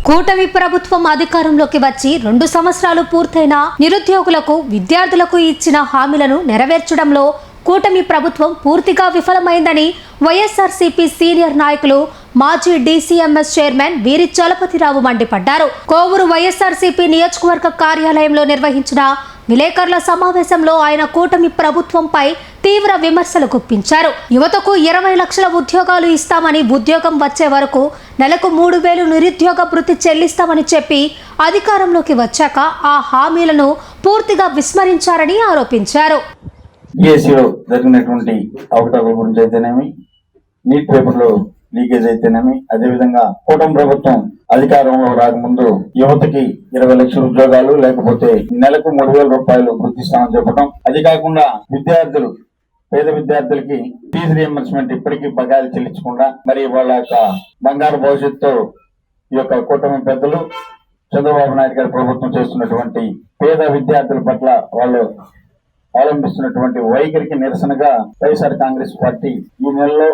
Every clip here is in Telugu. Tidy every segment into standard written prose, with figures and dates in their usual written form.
కూటమి ప్రభుత్వం అధికారంలోకి వచ్చి 2 సంవత్సరాలు పూర్తయిన నిరుద్యోగులకు విద్యార్థులకు ఇచ్చిన హామీలను నెరవేర్చడంలో కూటమి ప్రభుత్వం పూర్తిగా విఫలమైందని వైఎస్ఆర్సీపీ సీనియర్ నాయకులు మాజీ డీసీఎంఎస్ చైర్మన్ వీరి చలపతిరావు మండిపడ్డారు. కోవూరు వైఎస్ఆర్సీపీ నియోజకవర్గ కార్యాలయంలో నిర్వహించిన విలేకరుల సమావేశంలో ఆయన కూటమి ప్రభుత్వంపై తీవ్ర విమర్శలు గుప్పించారు. యువతకు 20 లక్షల ఉద్యోగాలు ఇస్తామని, ఉద్యోగం వచ్చే వరకు నెలకు 3,000 నిరుద్యోగ భృతి చెల్లిస్తామని చెప్పి అధికారంలోకి వచ్చాక ఆ హామీలను పూర్తిగా విస్మరించారని ఆరోపించారు. జరిగినటువంటి అవకతవకల గురించి అయితేనేమి, నీట్ పేపర్లో లీకేజ్ అయితేనేమి, అదేవిధంగా కూటమి ప్రభుత్వం అధికారంలో రాకముందు యువతకి 20 లక్షల ఉద్యోగాలు లేకపోతే నెలకు 3,000 రూపాయలు గుర్తిస్తామని చెప్పడం, అది కాకుండా విద్యార్థులు పేద విద్యార్థులకి ఫీజు రియంబర్స్మెంట్ ఇప్పటికీ బకాయిలు చెల్లించకుండా మరి వాళ్ళ యొక్క బంగారు భవిష్యత్తు ఈ యొక్క కూటమి పెద్దలు చంద్రబాబు నాయుడు గారి ప్రభుత్వం చేస్తున్నటువంటి పేద విద్యార్థుల పట్ల వాళ్ళు అవలంబిస్తున్నటువంటి వైఖరికి నిరసనగా వైఎస్ఆర్ కాంగ్రెస్ పార్టీ ఈ నెలలో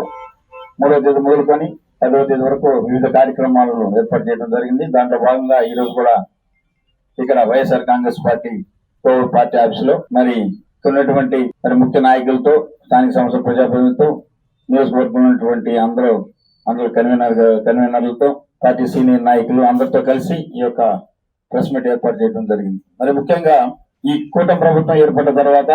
3వ తేదీ మొదలుకొని 10వ తేదీ వరకు వివిధ కార్యక్రమాలను ఏర్పాటు చేయడం జరిగింది. దాంట్లో భాగంగా ఈ రోజు కూడా ఇక్కడ వైఎస్ఆర్ కాంగ్రెస్ పార్టీ కోవూరు పార్టీ ఆఫీసులో మరి ఉన్నటువంటి ముఖ్య నాయకులతో, స్థానిక సంస్థల ప్రజాప్రతినిధులతో, నియోజకవర్గంలో ఉన్నటువంటి అందరూ కన్వీనర్లతో, పార్టీ సీనియర్ నాయకులు అందరితో కలిసి ఈ యొక్క ప్రెస్ మీట్ ఏర్పాటు చేయడం జరిగింది. మరి ముఖ్యంగా ఈ కూటమి ప్రభుత్వం ఏర్పడిన తర్వాత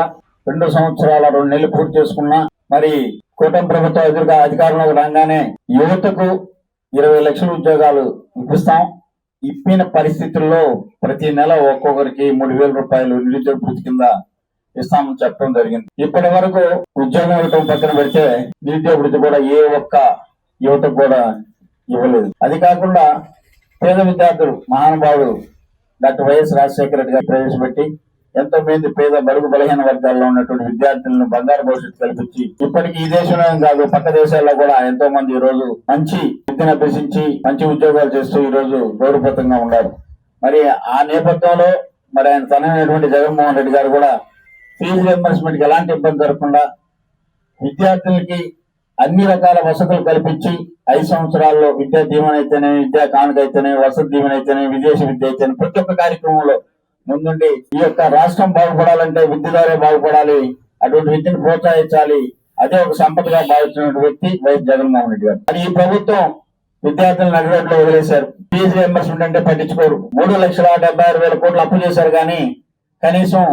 2 సంవత్సరాల 2 నెలలు పూర్తి చేసుకున్నా మరి కూటమి ప్రభుత్వం ఎదురుగా అధికారంలోకి రాగానే యువతకు 20 లక్షల ఉద్యోగాలు ఇప్పిస్తాం, ఇప్పిన పరిస్థితుల్లో ప్రతి నెల ఒక్కొక్కరికి 3,000 రూపాయలు నిరుద్యోగ భృతి కింద ఇస్తామని చెప్పడం జరిగింది. ఇప్పటి వరకు ఉద్యోగం ఇవ్వటం పక్కన పెడితే నిరుద్యోగ భృతి కూడా ఏ ఒక్క యువతకు కూడా ఇవ్వలేదు. అది కాకుండా పేద విద్యార్థులు మహానుభావుడు డాక్టర్ వైఎస్ రాజశేఖర రెడ్డి గారు ప్రవేశపెట్టి ఎంతో మంది పేద బడుగు బలహీన వర్గాల్లో ఉన్నటువంటి విద్యార్థులను బంగారు భవిష్యత్తు కల్పించి ఇప్పటికీ ఈ దేశంలో కాదు పక్క దేశాల్లో కూడా ఎంతో మంది ఈ రోజు మంచి విద్యను అభ్యసించి మంచి ఉద్యోగాలు చేస్తూ ఈ రోజు గౌరవప్రదంగా ఉన్నారు. మరి ఆ నేపథ్యంలో మరి ఆయన తనైనటువంటి జగన్మోహన్ రెడ్డి గారు కూడా ఫీజు రియంబర్స్మెంట్ కి ఎలాంటి ఇబ్బంది జరగకుండా విద్యార్థులకి అన్ని రకాల వసతులు కల్పించి 5 సంవత్సరాల్లో విద్యా దీవెన అయితేనే, విద్యా కానుక అయితేనే, వసతి దీవెన అయితేనే, విదేశీ విద్య అయితేనే ప్రతి ఒక్క కార్యక్రమంలో ముందుండి ఈ యొక్క రాష్ట్రం బాగుపడాలంటే విద్య ద్వారా బాగుపడాలి, అటువంటి విద్యను ప్రోత్సహించాలి, అదే ఒక సంపదగా భావించిన వ్యక్తి వైఎస్ జగన్మోహన్ రెడ్డి గారు. మరి ఈ ప్రభుత్వం విద్యార్థులను నడిరోడ్లో వదిలేశారు. ఫీజు రియంబర్స్మెంట్ అంటే పట్టించుకోరు. 3,76,000 కోట్లు అప్పు చేశారు కానీ కనీసం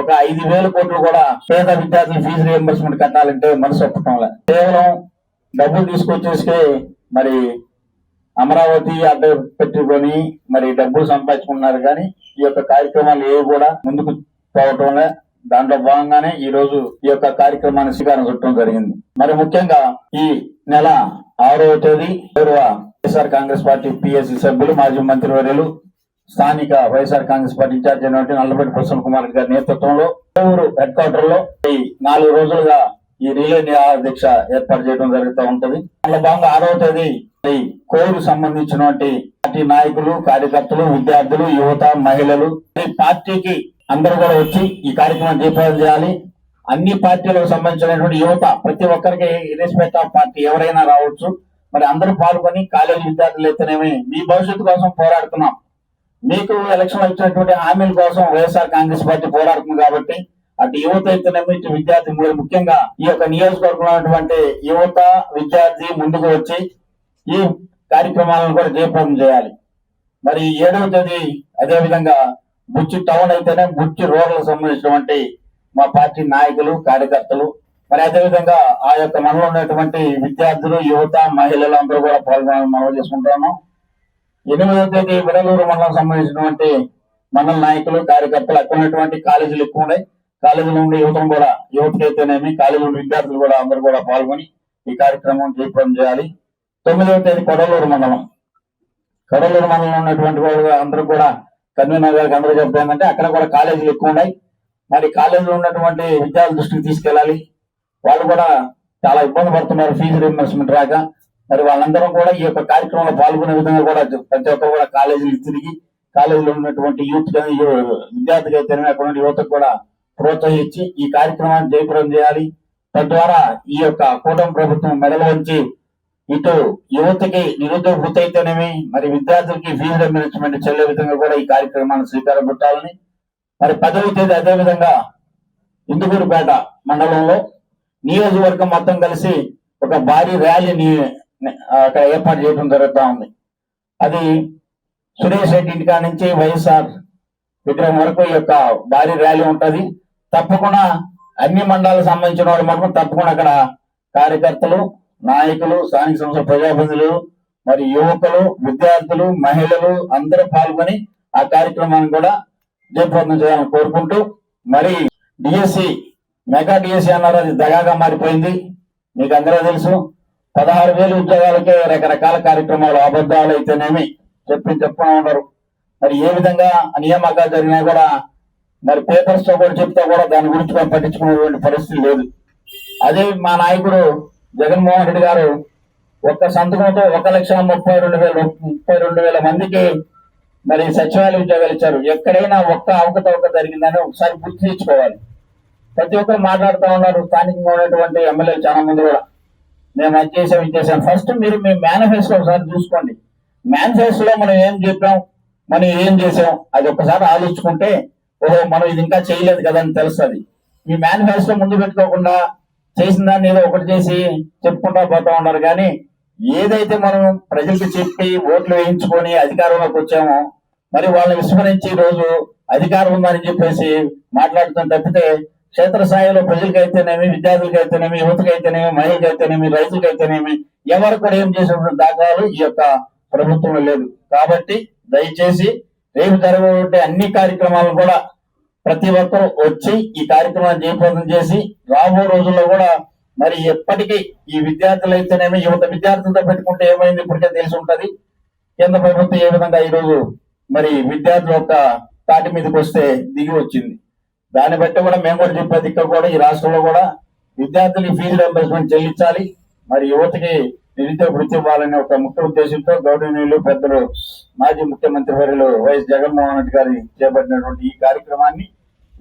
ఒక 5,000 కోట్లు కూడా పేద విద్యార్థులు ఫీజు రియంబర్స్మెంట్ కట్టాలంటే మనసు ఒప్పటం లేదు. కేవలం డబ్బులు తీసుకొచ్చేసి మరి అమరావతి అడ్డ పెట్టుకొని మరి డబ్బులు సంపాదించుకున్నారు కానీ ఈ యొక్క కార్యక్రమాలు ఏవి కూడా ముందుకు పోవటంలే. దాంట్లో భాగంగానే ఈ రోజు ఈ యొక్క కార్యక్రమాన్ని శ్రీకారం చుట్టడం జరిగింది. మరి ముఖ్యంగా ఈ నెల 6వ తేదీ వైఎస్ఆర్ కాంగ్రెస్ పార్టీ పిఎస్సి సభ్యులు, మాజీ మంత్రివర్యులు, స్థానిక వైఎస్ఆర్ కాంగ్రెస్ పార్టీ ఇన్ఛార్జ్ అయినటువంటి నల్లబెట్టి ప్రసన్న కుమార్ గారి నేతృత్వంలో కోవూరు హెడ్ క్వార్టర్ లో ఈ 4 రోజులుగా ఈ రిలే దీక్ష ఏర్పాటు చేయడం జరుగుతూ ఉంటది. అందులో భాగంగా 6వ తేదీ కోవూరు సంబంధించినటువంటి పార్టీ నాయకులు, కార్యకర్తలు, విద్యార్థులు, యువత, మహిళలు ఈ పార్టీకి అందరూ కూడా వచ్చి ఈ కార్యక్రమం దీపావళి చేయాలి. అన్ని పార్టీలకు సంబంధించినటువంటి యువత ప్రతి ఒక్కరికి ఇర్రెస్పెక్ట్ ఆఫ్ పార్టీ ఎవరైనా రావచ్చు. మరి అందరూ పాల్గొని కాలేజీ విద్యార్థులు అయితేనేమి మీ భవిష్యత్తు కోసం పోరాడుతున్నాం, మీకు ఎలక్షన్ వచ్చినటువంటి హామీల కోసం వైఎస్ఆర్ కాంగ్రెస్ పార్టీ పోరాడుతుంది కాబట్టి అటు యువత అయితేనేమి ఇటు విద్యార్థి ముఖ్యంగా ఈ యొక్క నియోజకవర్గంలో ఉన్నటువంటి యువత విద్యార్థి ముందుకు వచ్చి ఈ కార్యక్రమాలను కూడా జయప్రదం చేయాలి. మరి 7వ తేదీ అదేవిధంగా బుచ్చి టౌన్ అయితేనే బుచ్చి రోడ్లకు సంబంధించినటువంటి మా పార్టీ నాయకులు, కార్యకర్తలు, మరి అదేవిధంగా ఆ యొక్క మనలో ఉన్నటువంటి విద్యార్థులు, యువత, మహిళలు అందరూ కూడా పాల్గొనాలని మనం చేసుకుంటాము. 8వ తేదీ విడలూరు మండలం సంబంధించినటువంటి మండల నాయకులు, కార్యకర్తలు, అక్కడ ఉన్నటువంటి కాలేజీలు ఎక్కువ ఉన్నాయి. కాలేజీలో ఉండే యువతకైతేనేమి కాలేజీలో విద్యార్థులు కూడా అందరూ కూడా పాల్గొని ఈ కార్యక్రమం జయప్రదం చేయాలి. 9వ తేదీ కొడలూరు మండలంలో ఉన్నటువంటి వాళ్ళు అందరూ కూడా కన్వీనర్ గారికి అందరూ చెప్పేందంటే అక్కడ కూడా కాలేజీలు ఎక్కువ ఉన్నాయి. మరి కాలేజీలో ఉన్నటువంటి విద్యార్థుల దృష్టికి తీసుకెళ్ళాలి. వాళ్ళు కూడా చాలా ఇబ్బంది పడుతున్నారు ఫీజు రియంబర్స్మెంట్ రాక. మరి వాళ్ళందరూ కూడా ఈ యొక్క కార్యక్రమంలో పాల్గొనే విధంగా కూడా ప్రతి ఒక్కరు కూడా కాలేజీలు తిరిగి కాలేజీలో ఉన్నటువంటి యూత్ విద్యార్థికి అయితేనే అక్కడ యువతకు కూడా ప్రోత్సహించి ఈ కార్యక్రమాన్ని జయప్రదం చేయాలి. తద్వారా ఈ యొక్క కూటమి ప్రభుత్వం మెడలు వంచి ఇటు యువతకి నిరుద్యోగ వృత్తి అయితేనేమి, మరి విద్యార్థులకి ఫీజు రీయింబర్స్మెంట్ చెల్లే విధంగా కూడా ఈ కార్యక్రమాన్ని శ్రీకారం చుట్టాలని, మరి 10వ తేదీ అదే విధంగా ఇందుకూరుపేట మండలంలో నియోజకవర్గం మొత్తం కలిసి ఒక భారీ ర్యాలీని అక్కడ ఏర్పాటు చేయడం జరుగుతూ ఉంది. అది సురేష్ రెడ్డి ఇంటికా నుంచి వైఎస్ఆర్ విగ్రహం వరకు ఈ యొక్క భారీ ర్యాలీ ఉంటది. తప్పకుండా అన్ని మండలాలకు సంబంధించిన వాళ్ళు మాత్రం తప్పకుండా అక్కడ కార్యకర్తలు, నాయకులు, స్థానిక సంస్థల ప్రజాప్రతినిధులు, మరి యువకులు, విద్యార్థులు, మహిళలు అందరూ పాల్గొని ఆ కార్యక్రమాన్ని కూడా జయప్రదం చేయాలని కోరుకుంటూ, మరి డిఎస్సి మెగా డిఎస్సి అన్నారు, అది దగాగా మారిపోయింది. మీకు అందరూ తెలుసు, 16,000 ఉద్యోగాలకే రకరకాల కార్యక్రమాలు, అబద్ధాలు అయితేనేమి చెప్పుకుని ఉన్నారు. మరి ఏ విధంగా నియామకాలు జరిగినా కూడా మరి పేపర్స్ తో కూడా చెప్తా కూడా దాని గురించి పట్టించుకునేటువంటి పరిస్థితి లేదు. అదే మా నాయకుడు జగన్మోహన్ రెడ్డి గారు ఒక్క సంతకంతో 1,32,000 మందికి మరి సచివాలయ ఉద్యోగాలు ఇచ్చారు. ఎక్కడైనా ఒక్క అవకతవక జరిగిందని ఒకసారి గుర్తు తెచ్చుకోవాలి. ప్రతి ఒక్కరు మాట్లాడుతూ ఉన్నారు, స్థానికంగా ఉన్నటువంటి ఎమ్మెల్యేలు చాలా మంది కూడా మేము అది చేసాం ఇది చేసాం. ఫస్ట్ మీరు మీ మేనిఫెస్టో ఒకసారి చూసుకోండి. మేనిఫెస్టోలో మనం ఏం చెప్పాం, మనం ఏం చేసాం, అది ఒక్కసారి ఆలోచించుకుంటే ఓహో మనం ఇది ఇంకా చేయలేదు కదా అని తెలుస్తుంది. మీ మేనిఫెస్టో ముందు పెట్టుకోకుండా చేసిన దాన్ని ఏదో ఒకటి చేసి చెప్పుకుంటా పోతా ఉన్నారు. కానీ ఏదైతే మనం ప్రజలకు చెప్పి ఓట్లు వేయించుకొని అధికారంలోకి వచ్చామో మరి వాళ్ళని విస్మరించి ఈ రోజు అధికారం ఉందని చెప్పేసి మాట్లాడుతాం తప్పితే క్షేత్రస్థాయిలో ప్రజలకైతేనేమి, విద్యార్థులకైతేనేమి, యువతకైతేనేమి, మహిళలకైతేనేమి, రైతులకైతేనేమి ఎవరు కూడా ఏం చేసినటువంటి దాఖలాలు ఈ యొక్క ప్రభుత్వంలో లేదు. కాబట్టి దయచేసి రేపు జరగబోయే అన్ని కార్యక్రమాలను కూడా ప్రతి ఒక్కరూ వచ్చి ఈ కార్యక్రమాన్ని జయప్రదం చేసి రాబో రోజుల్లో కూడా మరి ఎప్పటికీ ఈ విద్యార్థులు అయితేనేమి, యువత విద్యార్థులతో పెట్టుకుంటే ఏమైంది ఇప్పటికే తెలిసి ఉంటది. కేంద్ర ప్రభుత్వం ఏ విధంగా ఈ రోజు మరి విద్యార్థుల యొక్క తాటి మీదకి వస్తే దిగి వచ్చింది. దాన్ని బట్టి కూడా మేము కూడా చెప్పేది ఇక్కడ కూడా ఈ రాష్ట్రంలో కూడా విద్యార్థులకి ఫీజు రీయింబర్స్మెంట్ చెల్లించాలి, మరి యువతకి నిరుద్యోగ వృత్తి ఇవ్వాలనే ఒక ముఖ్య ఉద్దేశంతో గౌరవనీయులు పెద్దలు మాజీ ముఖ్యమంత్రి వర్యులు వైఎస్ జగన్మోహన్ రెడ్డి గారి చేపట్టినటువంటి ఈ కార్యక్రమాన్ని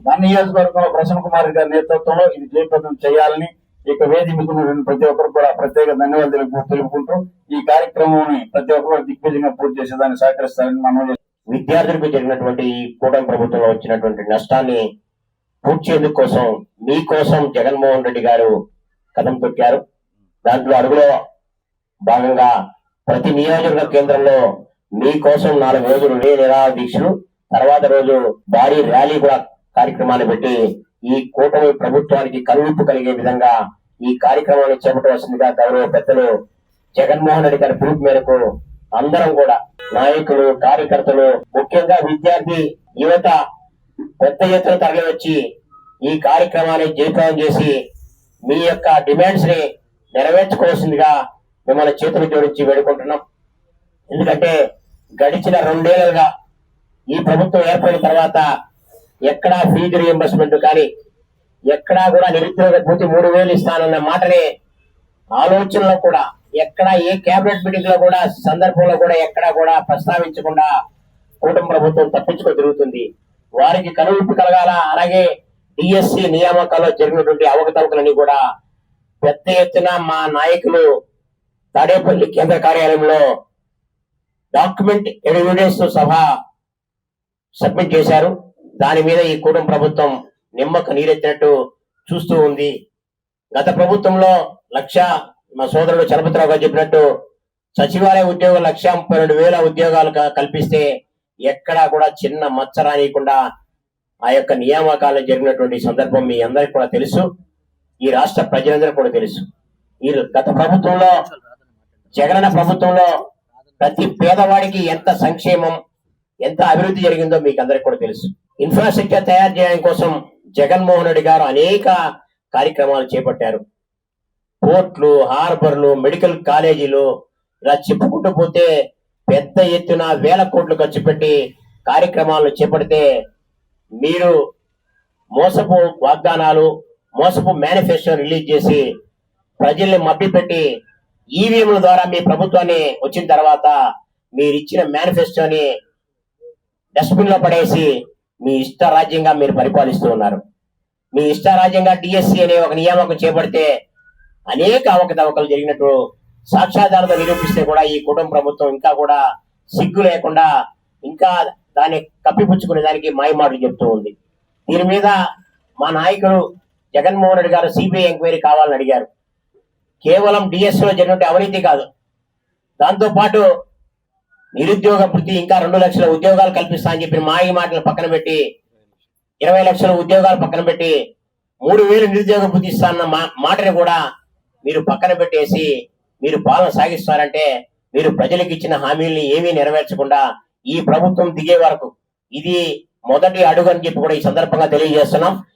మన నియోజకవర్గంలో ప్రసన్న కుమార్ గారి నేతృత్వంలో ఇది జయప్రదం చేయాలని ఇక వేదికకు ప్రతి ఒక్కరు కూడా ప్రత్యేక ధన్యవాదాలు తెలుపుకుంటూ ఈ కార్యక్రమాన్ని ప్రతి ఒక్కరు దిగ్విజయంగా పూర్తి చేసేదాన్ని సహకరిస్తారని మనం విద్యార్థులకు జరిగినటువంటి ఈ కూటమి ప్రభుత్వంలో వచ్చినటువంటి నష్టాన్ని పూడ్చేందుకు కోసం మీకోసం జగన్మోహన్ రెడ్డి గారు కదం తొక్కారు. దాంట్లో అడుగులో భాగంగా ప్రతి నియోజకవర్గ కేంద్రంలో మీకోసం 4 రోజులు నిరాహార దీక్షలు, తర్వాత రోజు భారీ ర్యాలీ కూడా కార్యక్రమాన్ని పెట్టి ఈ కూటమి ప్రభుత్వానికి కనువిప్పు కలిగే విధంగా ఈ కార్యక్రమాన్ని చేపట్టవలసిందిగా గౌరవ పెద్దలు జగన్మోహన్ రెడ్డి గారి పిలుపు మేరకు అందరం కూడా నాయకులు, కార్యకర్తలు, ముఖ్యంగా విద్యార్థి యువత పెద్ద ఎత్తున తరలి వచ్చి ఈ కార్యక్రమాన్ని జయప్రదం చేసి మీ యొక్క డిమాండ్స్ ని నెరవేర్చుకోవాల్సిందిగా మిమ్మల్ని చేతులు జోడించి వేడుకుంటున్నాం. ఎందుకంటే గడిచిన 2 ఏళ్లుగా ఈ ప్రభుత్వం ఏర్పడిన తర్వాత ఎక్కడా ఫీజు రీయింబర్స్మెంట్ కానీ ఎక్కడా కూడా నిరుద్యోగ భృతి 3,000 ఇస్తానన్న మాటని ఆలోచనలో కూడా ఎక్కడా ఏ కేబినెట్ మీటింగ్ లో కూడా సందర్భంలో కూడా ఎక్కడా కూడా ప్రస్తావించకుండా కూటమి ప్రభుత్వం తప్పించుకొని తిరుగుతుంది. వారికి కనువిప్పు కలగాల. అలాగే డిఎస్సి నియామకాల్లో జరిగినటువంటి అవకతవకలన్నీ కూడా పెద్ద ఎత్తున మా నాయకులు తాడేపల్లి కేంద్ర కార్యాలయంలో డాక్యుమెంట్ ఎవిడెన్స్ సభ సబ్మిట్ చేశారు. దాని మీద ఈ కూటమి ప్రభుత్వం నిమ్మక నీరెత్తినట్టు చూస్తూ ఉంది. గత ప్రభుత్వంలో మా సోదరుడు చలపతిరావు గారు చెప్పినట్టు సచివాలయ ఉద్యోగులు 1,32,000 ఉద్యోగాలు కల్పిస్తే ఎక్కడా కూడా చిన్న మచ్చ రానియకుండా ఆ యొక్క నియామకాలు జరిగినటువంటి సందర్భం మీ అందరికీ కూడా తెలుసు, ఈ రాష్ట్ర ప్రజలందరూ కూడా తెలుసు. ఈ గత ప్రభుత్వంలో జగనన్న ప్రభుత్వంలో ప్రతి పేదవాడికి ఎంత సంక్షేమం, ఎంత అభివృద్ధి జరిగిందో మీకు అందరికీ కూడా తెలుసు. ఇన్ఫ్రాస్ట్రక్చర్ తయారు చేయడం కోసం జగన్మోహన్ రెడ్డి గారు అనేక కార్యక్రమాలు చేపట్టారు. పోర్ట్లు, హార్బర్లు, మెడికల్ కాలేజీలు, ఇలా చెప్పుకుంటూ పోతే పెద్ద ఎత్తున 1,000 కోట్లు ఖర్చు పెట్టి కార్యక్రమాలను చేపడితే మీరు మోసపు వాగ్దానాలు, మోసపు మేనిఫెస్టో రిలీజ్ చేసి ప్రజల్ని మభ్యపెట్టి ఈవీఎంల ద్వారా మీ ప్రభుత్వాన్ని వచ్చిన తర్వాత మీరు ఇచ్చిన మేనిఫెస్టోని డస్ట్బిన్ లో పడేసి మీ ఇష్ట రాజ్యంగా మీరు పరిపాలిస్తూ ఉన్నారు. మీ ఇష్ట రాజ్యంగా డిఎస్సి అనే ఒక నియామకం చేపడితే అనేక అవకతవకలు జరిగినట్టు సాక్ష్యాధారంతో నిరూపిస్తే కూడా ఈ కుటుంబ ప్రభుత్వం ఇంకా కూడా సిగ్గు లేకుండా ఇంకా దాన్ని కప్పిపుచ్చుకునే దానికి మాయమాటలు చెప్తూ ఉంది. దీని మీద మా నాయకుడు జగన్మోహన్ రెడ్డి గారు సిబిఐ ఎంక్వైరీ కావాలని అడిగారు. కేవలం డిఎస్లో జరిగినట్టు అవినీతి కాదు, దాంతో పాటు నిరుద్యోగ వృత్తి ఇంకా 2 లక్షల ఉద్యోగాలు కల్పిస్తా అని చెప్పిన మాయ మాటలు పక్కన పెట్టి 20 లక్షల ఉద్యోగాలు పక్కన పెట్టి 3,000 నిరుద్యోగ వృత్తి ఇస్తాన్న మాటని కూడా మీరు పక్కన పెట్టేసి మీరు పాలన సాగిస్తారంటే మీరు ప్రజలకు ఇచ్చిన హామీల్ని ఏమీ నెరవేర్చకుండా ఈ ప్రభుత్వం దిగే వరకు ఇది మొదటి అడుగు అని చెప్పి కూడా ఈ సందర్భంగా తెలియజేస్తున్నాం.